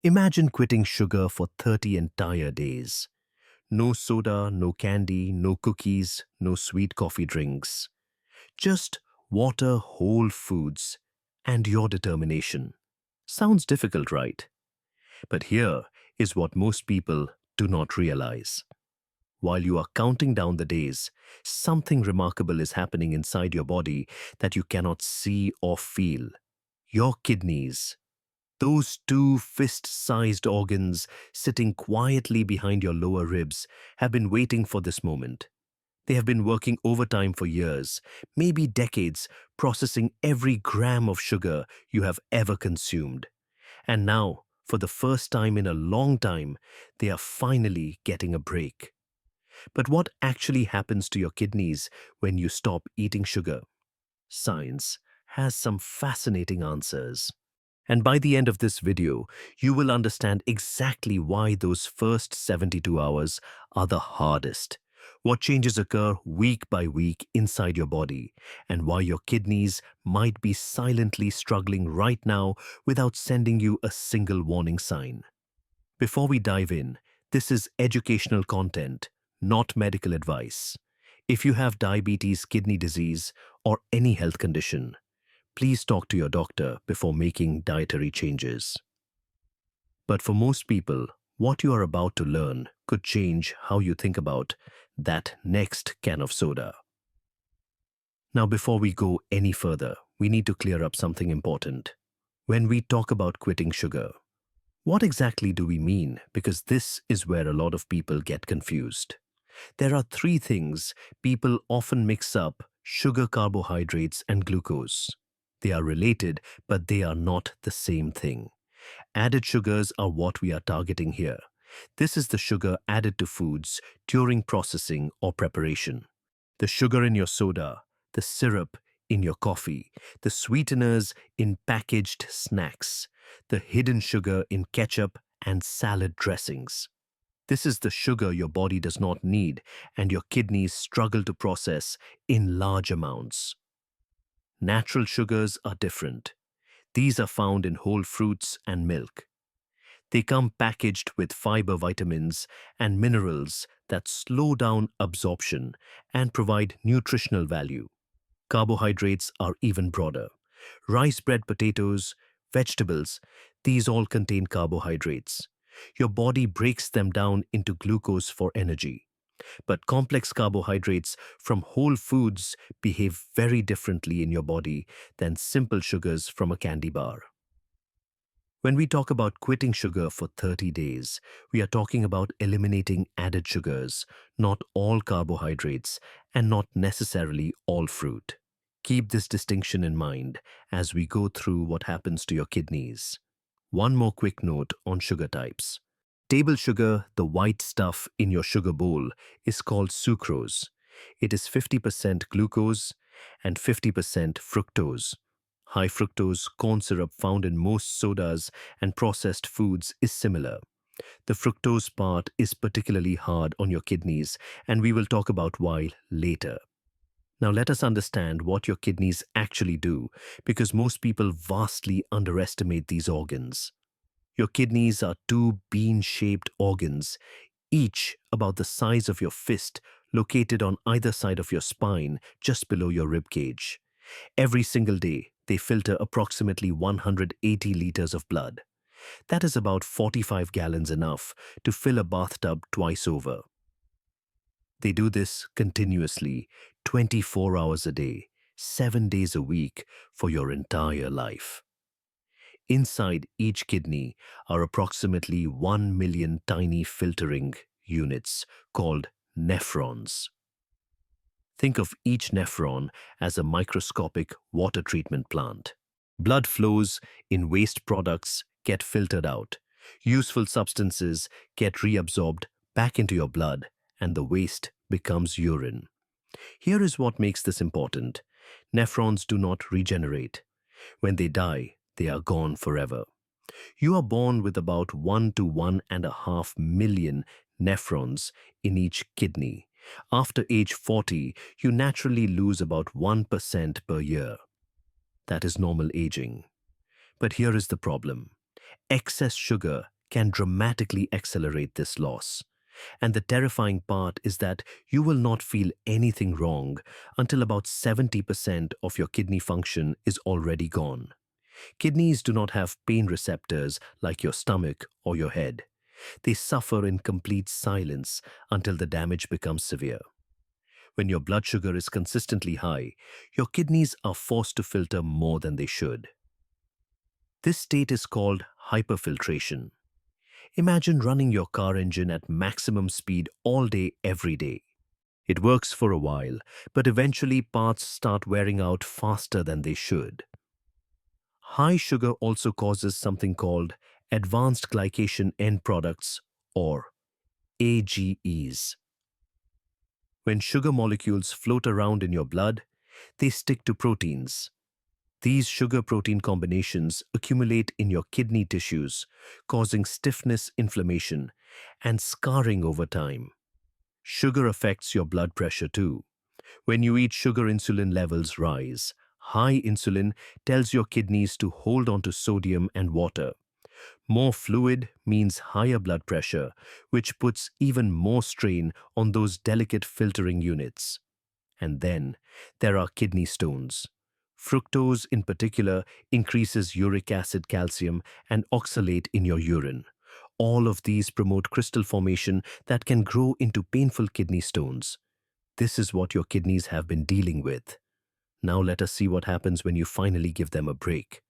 Imagine quitting sugar for 30 entire days. No soda, no candy, no cookies, no sweet coffee drinks. Just water, whole foods, and your determination. Sounds difficult, right? But here is what most people do not realize. While you are counting down the days, something remarkable is happening inside your body that you cannot see or feel. Your kidneys. Those two fist-sized organs sitting quietly behind your lower ribs have been waiting for this moment. They have been working overtime for years, maybe decades, processing every gram of sugar you have ever consumed. And now, for the first time in a long time, they are finally getting a break. But what actually happens to your kidneys when you stop eating sugar? Science has some fascinating answers. And by the end of this video, you will understand exactly why those first 72 hours are the hardest, what changes occur week by week inside your body, and why your kidneys might be silently struggling right now without sending you a single warning sign. Before we dive in, this is educational content, not medical advice. If you have diabetes, kidney disease, or any health condition, please talk to your doctor before making dietary changes. But for most people, what you are about to learn could change how you think about that next can of soda. Now, before we go any further, we need to clear up something important. When we talk about quitting sugar, what exactly do we mean? Because this is where a lot of people get confused. There are three things people often mix up: sugar, carbohydrates, and glucose. They are related, but they are not the same thing. Added sugars are what we are targeting here. This is the sugar added to foods during processing or preparation. The sugar in your soda, the syrup in your coffee, the sweeteners in packaged snacks, the hidden sugar in ketchup and salad dressings. This is the sugar your body does not need and your kidneys struggle to process in large amounts. Natural sugars are different. These are found in whole fruits and milk. They come packaged with fiber, vitamins, and minerals that slow down absorption and provide nutritional value. Carbohydrates are even broader. Rice, bread, potatoes, vegetables, these all contain carbohydrates. Your body breaks them down into glucose for energy. But complex carbohydrates from whole foods behave very differently in your body than simple sugars from a candy bar. When we talk about quitting sugar for 30 days, we are talking about eliminating added sugars, not all carbohydrates, and not necessarily all fruit. Keep this distinction in mind as we go through what happens to your kidneys. One more quick note on sugar types. Table sugar, the white stuff in your sugar bowl, is called sucrose. It is 50% glucose and 50% fructose. High fructose corn syrup found in most sodas and processed foods is similar. The fructose part is particularly hard on your kidneys, and we will talk about why later. Now let us understand what your kidneys actually do, because most people vastly underestimate these organs. Your kidneys are two bean-shaped organs, each about the size of your fist, located on either side of your spine, just below your rib cage. Every single day, they filter approximately 180 liters of blood. That is about 45 gallons, enough to fill a bathtub twice over. They do this continuously, 24 hours a day, 7 days a week, for your entire life. Inside each kidney are approximately 1 million tiny filtering units called nephrons. Think of each nephron as a microscopic water treatment plant. Blood flows in, waste products get filtered out. Useful substances get reabsorbed back into your blood, and the waste becomes urine. Here is what makes this important. Nephrons do not regenerate. When they die, they are gone forever. You are born with about 1 to 1.5 million nephrons in each kidney. After age 40, you naturally lose about 1% per year. That is normal aging. But here is the problem. Excess sugar can dramatically accelerate this loss. And the terrifying part is that you will not feel anything wrong until about 70% of your kidney function is already gone. Kidneys do not have pain receptors like your stomach or your head. They suffer in complete silence until the damage becomes severe. When your blood sugar is consistently high, your kidneys are forced to filter more than they should. This state is called hyperfiltration. Imagine running your car engine at maximum speed all day, every day. It works for a while, but eventually parts start wearing out faster than they should. High sugar also causes something called advanced glycation end products, or AGEs. When sugar molecules float around in your blood, they stick to proteins. These sugar-protein combinations accumulate in your kidney tissues, causing stiffness, inflammation, and scarring over time. Sugar affects your blood pressure too. When you eat sugar, insulin levels rise. High insulin tells your kidneys to hold on to sodium and water. More fluid means higher blood pressure, which puts even more strain on those delicate filtering units. And then there are kidney stones. Fructose, in particular, increases uric acid, calcium, and oxalate in your urine. All of these promote crystal formation that can grow into painful kidney stones. This is what your kidneys have been dealing with. Now let us see what happens when you finally give them a break.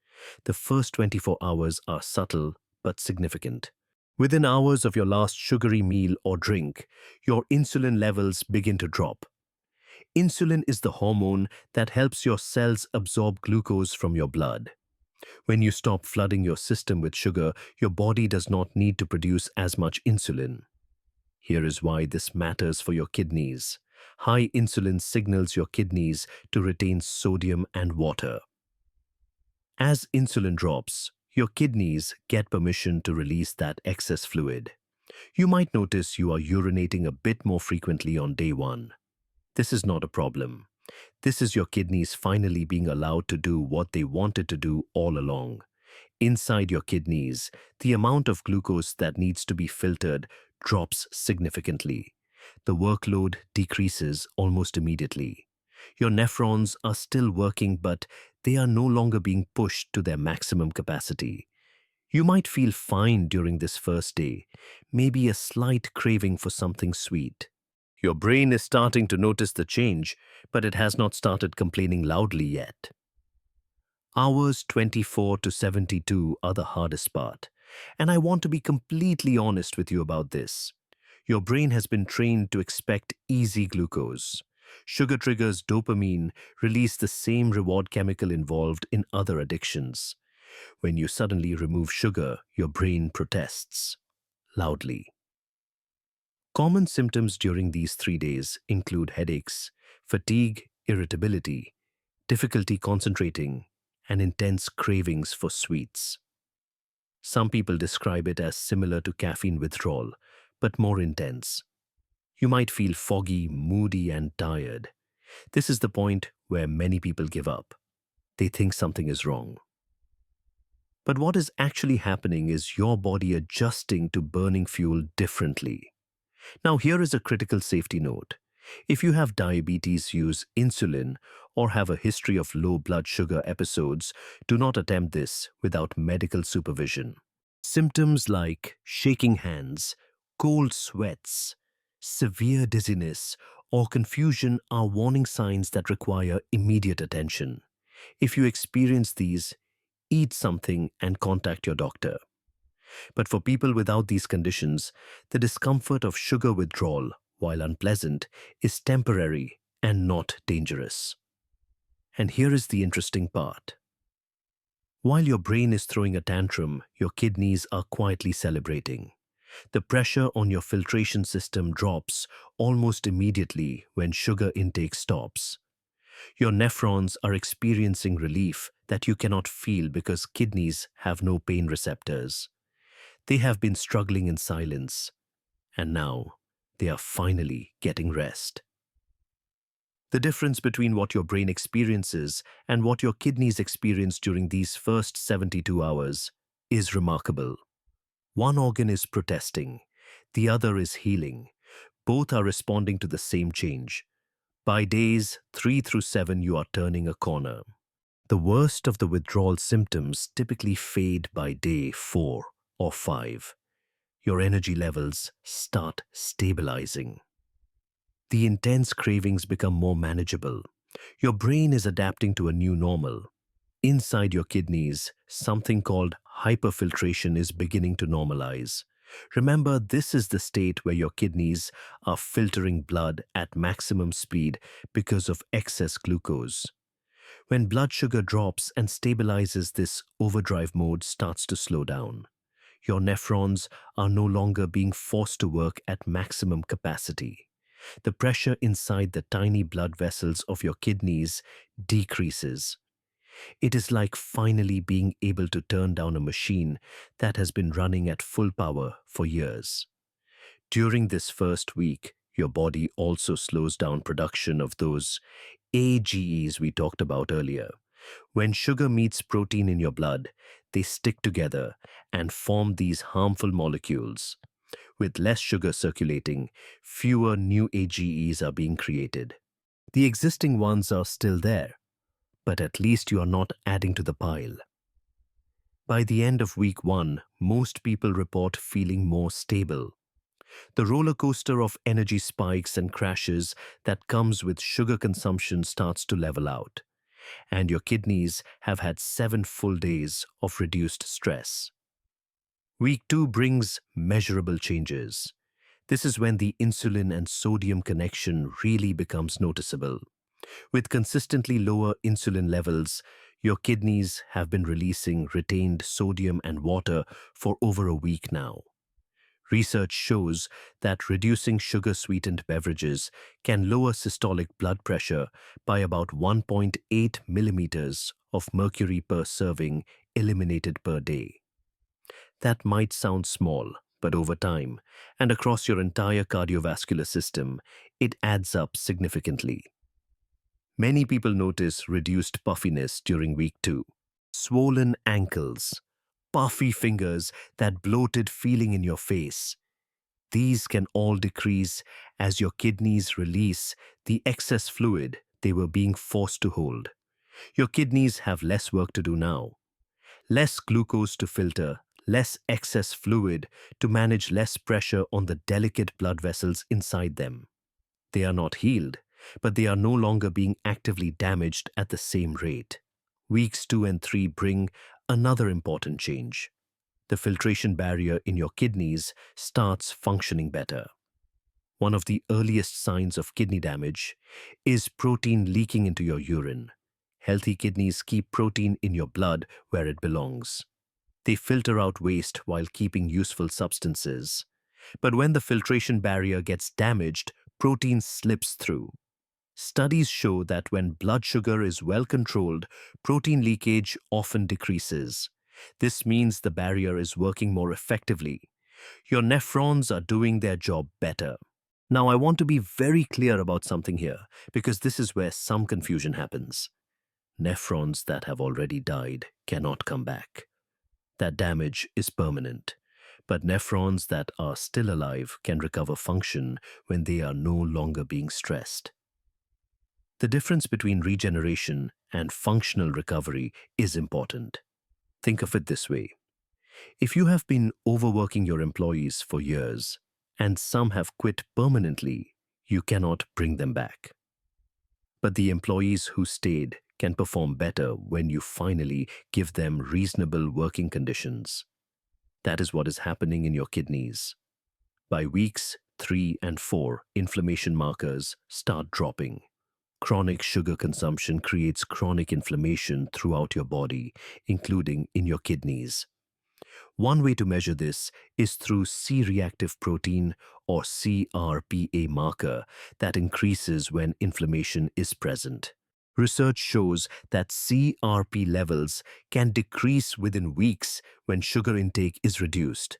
The first 24 hours are subtle but significant. Within hours of your last sugary meal or drink, your insulin levels begin to drop. Insulin is the hormone that helps your cells absorb glucose from your blood. When you stop flooding your system with sugar, your body does not need to produce as much insulin. Here is why this matters for your kidneys. High insulin signals your kidneys to retain sodium and water. As insulin drops, your kidneys get permission to release that excess fluid. You might notice you are urinating a bit more frequently on day one. This is not a problem. This is your kidneys finally being allowed to do what they wanted to do all along. Inside your kidneys, the amount of glucose that needs to be filtered drops significantly. The workload decreases almost immediately. Your nephrons are still working, but they are no longer being pushed to their maximum capacity. You might feel fine during this first day, maybe a slight craving for something sweet. Your brain is starting to notice the change, but it has not started complaining loudly yet. Hours 24 to 72 are the hardest part, and I want to be completely honest with you about this. Your brain has been trained to expect easy glucose. Sugar triggers dopamine, release the same reward chemical involved in other addictions. When you suddenly remove sugar, your brain protests loudly. Common symptoms during these 3 days include headaches, fatigue, irritability, difficulty concentrating, and intense cravings for sweets. Some people describe it as similar to caffeine withdrawal, but more intense. You might feel foggy, moody, and tired. This is the point where many people give up. They think something is wrong. But what is actually happening is your body adjusting to burning fuel differently. Now, here is a critical safety note. If you have diabetes, use insulin, or have a history of low blood sugar episodes, do not attempt this without medical supervision. Symptoms like shaking hands, cold sweats, severe dizziness, or confusion are warning signs that require immediate attention. If you experience these, eat something and contact your doctor. But for people without these conditions, the discomfort of sugar withdrawal, while unpleasant, is temporary and not dangerous. And here is the interesting part. While your brain is throwing a tantrum, your kidneys are quietly celebrating. The pressure on your filtration system drops almost immediately when sugar intake stops. Your nephrons are experiencing relief that you cannot feel because kidneys have no pain receptors. They have been struggling in silence, and now they are finally getting rest. The difference between what your brain experiences and what your kidneys experience during these first 72 hours is remarkable. One organ is protesting, the other is healing. Both are responding to the same change. By days 3 through 7, you are turning a corner. The worst of the withdrawal symptoms typically fade by day 4 or 5. Your energy levels start stabilizing. The intense cravings become more manageable. Your brain is adapting to a new normal. Inside your kidneys, something called hyperfiltration is beginning to normalize. Remember, this is the state where your kidneys are filtering blood at maximum speed because of excess glucose. When blood sugar drops and stabilizes, this overdrive mode starts to slow down. Your nephrons are no longer being forced to work at maximum capacity. The pressure inside the tiny blood vessels of your kidneys decreases. It is like finally being able to turn down a machine that has been running at full power for years. During this first week, your body also slows down production of those AGEs we talked about earlier. When sugar meets protein in your blood, they stick together and form these harmful molecules. With less sugar circulating, fewer new AGEs are being created. The existing ones are still there, but at least you are not adding to the pile. By the end of week 1, most people report feeling more stable. The roller coaster of energy spikes and crashes that comes with sugar consumption starts to level out, and your kidneys have had 7 full days of reduced stress. Week 2 brings measurable changes. This is when the insulin and sodium connection really becomes noticeable. With consistently lower insulin levels, your kidneys have been releasing retained sodium and water for over a week now. Research shows that reducing sugar-sweetened beverages can lower systolic blood pressure by about 1.8 millimeters of mercury per serving eliminated per day. That might sound small, but over time, and across your entire cardiovascular system, it adds up significantly. Many people notice reduced puffiness during week 2. Swollen ankles, puffy fingers, that bloated feeling in your face. These can all decrease as your kidneys release the excess fluid they were being forced to hold. Your kidneys have less work to do now. Less glucose to filter, less excess fluid to manage, less pressure on the delicate blood vessels inside them. They are not healed, but they are no longer being actively damaged at the same rate. Weeks 2 and 3 bring another important change. The filtration barrier in your kidneys starts functioning better. One of the earliest signs of kidney damage is protein leaking into your urine. Healthy kidneys keep protein in your blood where it belongs. They filter out waste while keeping useful substances. But when the filtration barrier gets damaged, protein slips through. Studies show that when blood sugar is well controlled, protein leakage often decreases. This means the barrier is working more effectively. Your nephrons are doing their job better. Now, I want to be very clear about something here, because this is where some confusion happens. Nephrons that have already died cannot come back. That damage is permanent. But nephrons that are still alive can recover function when they are no longer being stressed. The difference between regeneration and functional recovery is important. Think of it this way. If you have been overworking your employees for years, and some have quit permanently, you cannot bring them back. But the employees who stayed can perform better when you finally give them reasonable working conditions. That is what is happening in your kidneys. By weeks 3 and 4, inflammation markers start dropping. Chronic sugar consumption creates chronic inflammation throughout your body, including in your kidneys. One way to measure this is through C-reactive protein, or CRPA marker, that increases when inflammation is present. Research shows that CRP levels can decrease within weeks when sugar intake is reduced.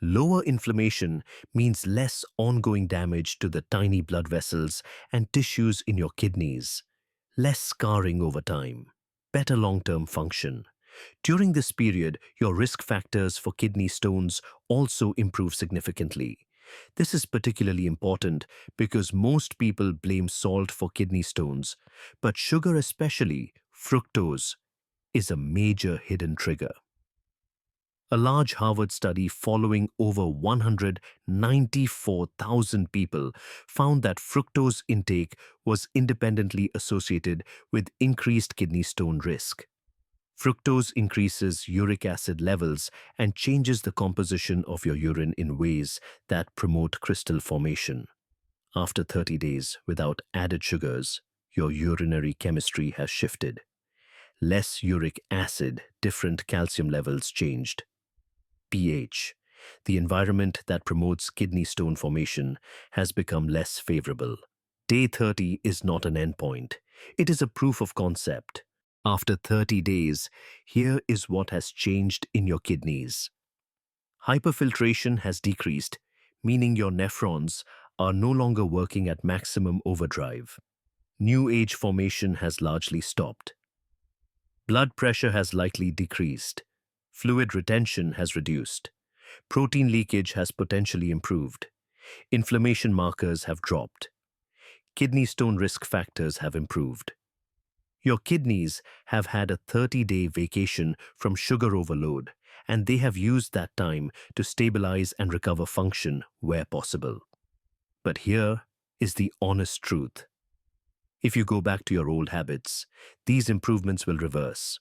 Lower inflammation means less ongoing damage to the tiny blood vessels and tissues in your kidneys, less scarring over time, better long-term function. During this period, your risk factors for kidney stones also improve significantly. This is particularly important because most people blame salt for kidney stones, but sugar, especially fructose, is a major hidden trigger. A large Harvard study following over 194,000 people found that fructose intake was independently associated with increased kidney stone risk. Fructose increases uric acid levels and changes the composition of your urine in ways that promote crystal formation. After 30 days without added sugars, your urinary chemistry has shifted. Less uric acid, different calcium levels changed. pH, the environment that promotes kidney stone formation, has become less favorable. Day 30 is not an endpoint. It is a proof of concept. After 30 days, here is what has changed in your kidneys. Hyperfiltration has decreased, meaning your nephrons are no longer working at maximum overdrive. New age formation has largely stopped. Blood pressure has likely decreased. Fluid retention has reduced. Protein leakage has potentially improved. Inflammation markers have dropped. Kidney stone risk factors have improved. Your kidneys have had a 30-day vacation from sugar overload, and they have used that time to stabilize and recover function where possible. But here is the honest truth. If you go back to your old habits, these improvements will reverse.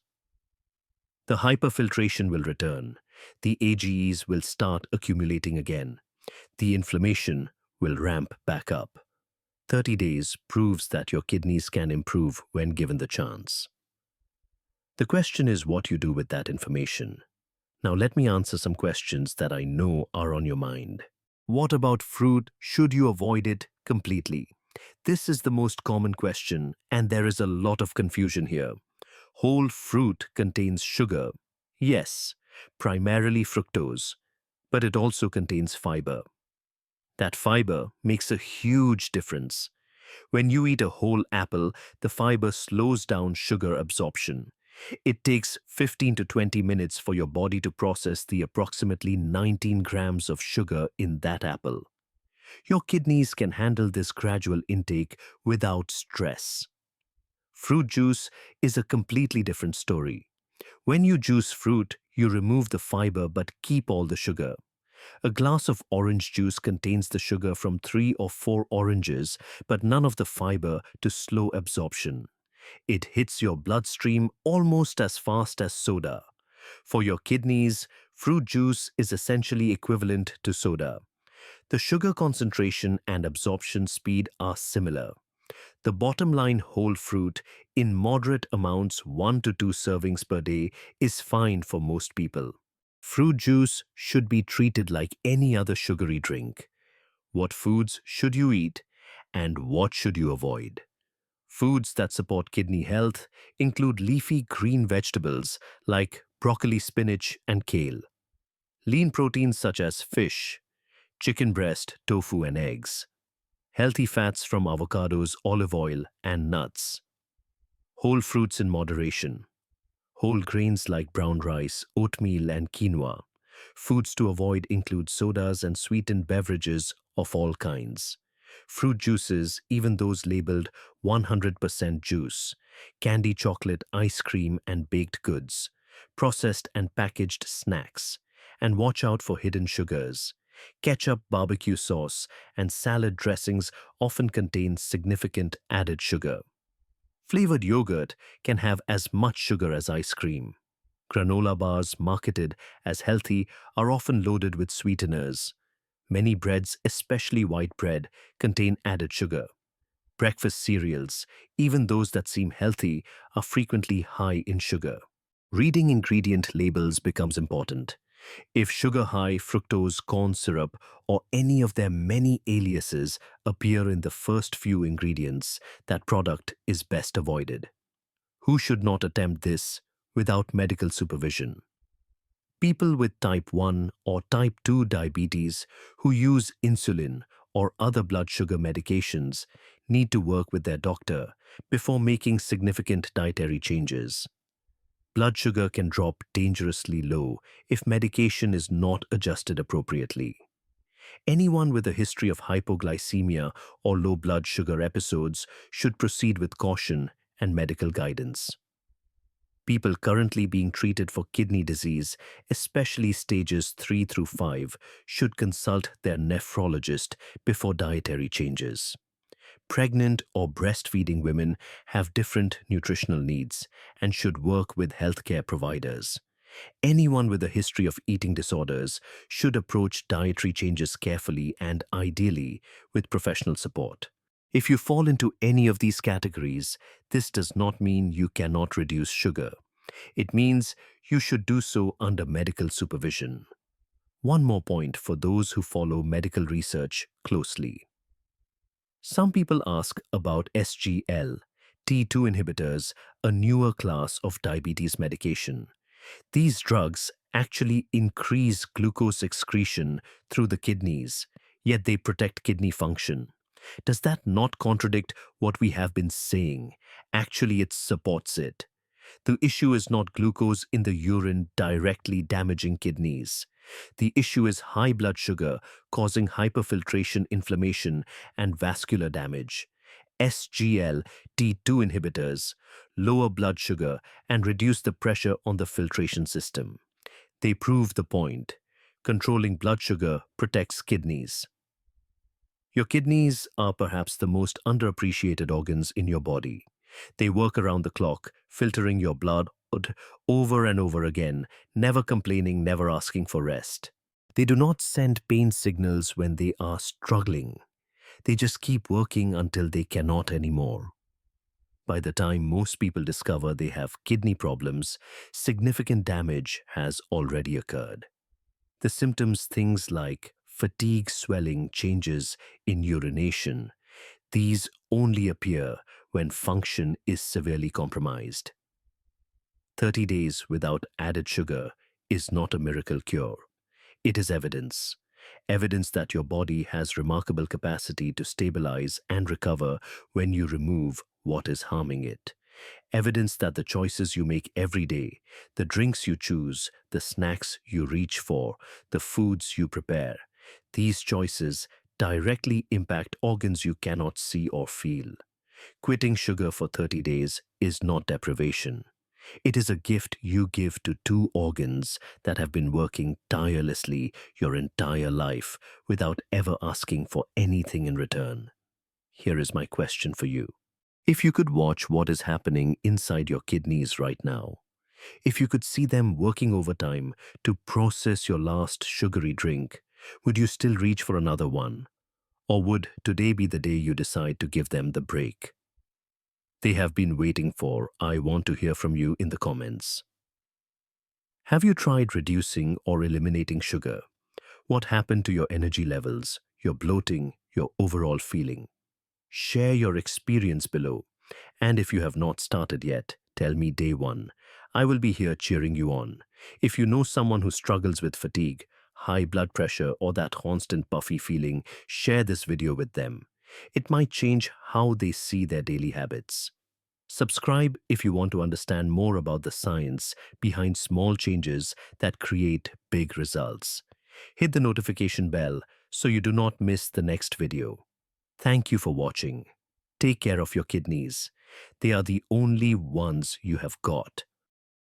The hyperfiltration will return. The AGEs will start accumulating again. The inflammation will ramp back up. 30 days proves that your kidneys can improve when given the chance. The question is what you do with that information. Now let me answer some questions that I know are on your mind. What about fruit? Should you avoid it completely? This is the most common question, and there is a lot of confusion here. Whole fruit contains sugar. Yes, primarily fructose, but it also contains fiber. That fiber makes a huge difference. When you eat a whole apple, the fiber slows down sugar absorption. It takes 15 to 20 minutes for your body to process the approximately 19 grams of sugar in that apple. Your kidneys can handle this gradual intake without stress. Fruit juice is a completely different story. When you juice fruit, you remove the fiber but keep all the sugar. A glass of orange juice contains the sugar from 3 or 4 oranges, but none of the fiber to slow absorption. It hits your bloodstream almost as fast as soda. For your kidneys, fruit juice is essentially equivalent to soda. The sugar concentration and absorption speed are similar. The bottom line: whole fruit, in moderate amounts 1 to 2 servings per day, is fine for most people. Fruit juice should be treated like any other sugary drink. What foods should you eat, and what should you avoid? Foods that support kidney health include leafy green vegetables like broccoli, spinach, and kale. Lean proteins such as fish, chicken breast, tofu, and eggs. Healthy fats from avocados, olive oil, and nuts. Whole fruits in moderation. Whole grains like brown rice, oatmeal, and quinoa. Foods to avoid include sodas and sweetened beverages of all kinds. Fruit juices, even those labeled 100% juice. Candy, chocolate, ice cream, and baked goods. Processed and packaged snacks. And watch out for hidden sugars. Ketchup, barbecue sauce, and salad dressings often contain significant added sugar. Flavored yogurt can have as much sugar as ice cream. Granola bars marketed as healthy are often loaded with sweeteners. Many breads, especially white bread, contain added sugar. Breakfast cereals, even those that seem healthy, are frequently high in sugar. Reading ingredient labels becomes important. If sugar high, fructose, corn syrup, or any of their many aliases appear in the first few ingredients, that product is best avoided. Who should not attempt this without medical supervision? People with type 1 or type 2 diabetes who use insulin or other blood sugar medications need to work with their doctor before making significant dietary changes. Blood sugar can drop dangerously low if medication is not adjusted appropriately. Anyone with a history of hypoglycemia or low blood sugar episodes should proceed with caution and medical guidance. People currently being treated for kidney disease, especially stages 3 through 5, should consult their nephrologist before dietary changes. Pregnant or breastfeeding women have different nutritional needs and should work with healthcare providers. Anyone with a history of eating disorders should approach dietary changes carefully and ideally with professional support. If you fall into any of these categories, this does not mean you cannot reduce sugar. It means you should do so under medical supervision. One more point for those who follow medical research closely. Some people ask about SGL, T2 inhibitors, a newer class of diabetes medication. These drugs actually increase glucose excretion through the kidneys, yet they protect kidney function. Does that not contradict what we have been saying? Actually, it supports it. The issue is not glucose in the urine directly damaging kidneys. The issue is high blood sugar causing hyperfiltration, inflammation, and vascular damage. SGLT2 inhibitors lower blood sugar and reduce the pressure on the filtration system. They prove the point. Controlling blood sugar protects kidneys. Your kidneys are perhaps the most underappreciated organs in your body. They work around the clock, filtering your blood over and over again, never complaining, never asking for rest. They do not send pain signals when they are struggling. They just keep working until they cannot anymore. By the time most people discover they have kidney problems, significant damage has already occurred. The symptoms, things like fatigue, swelling, changes in urination, these only appear when function is severely compromised. 30 days without added sugar is not a miracle cure. It is evidence. Evidence that your body has remarkable capacity to stabilize and recover when you remove what is harming it. Evidence that the choices you make every day, the drinks you choose, the snacks you reach for, the foods you prepare, these choices directly impact organs you cannot see or feel. Quitting sugar for 30 days is not deprivation. It is a gift you give to two organs that have been working tirelessly your entire life without ever asking for anything in return. Here is my question for you. If you could watch what is happening inside your kidneys right now, if you could see them working overtime to process your last sugary drink, would you still reach for another one? Or would today be the day you decide to give them the break they have been waiting for? I want to hear from you in the comments. Have you tried reducing or eliminating sugar? What happened to your energy levels, your bloating, your overall feeling? Share your experience below. And if you have not started yet, tell me day one. I will be here cheering you on. If you know someone who struggles with fatigue, high blood pressure, or that constant puffy feeling, share this video with them. It might change how they see their daily habits. Subscribe if you want to understand more about the science behind small changes that create big results. Hit the notification bell so you do not miss the next video. Thank you for watching. Take care of your kidneys. They are the only ones you have got.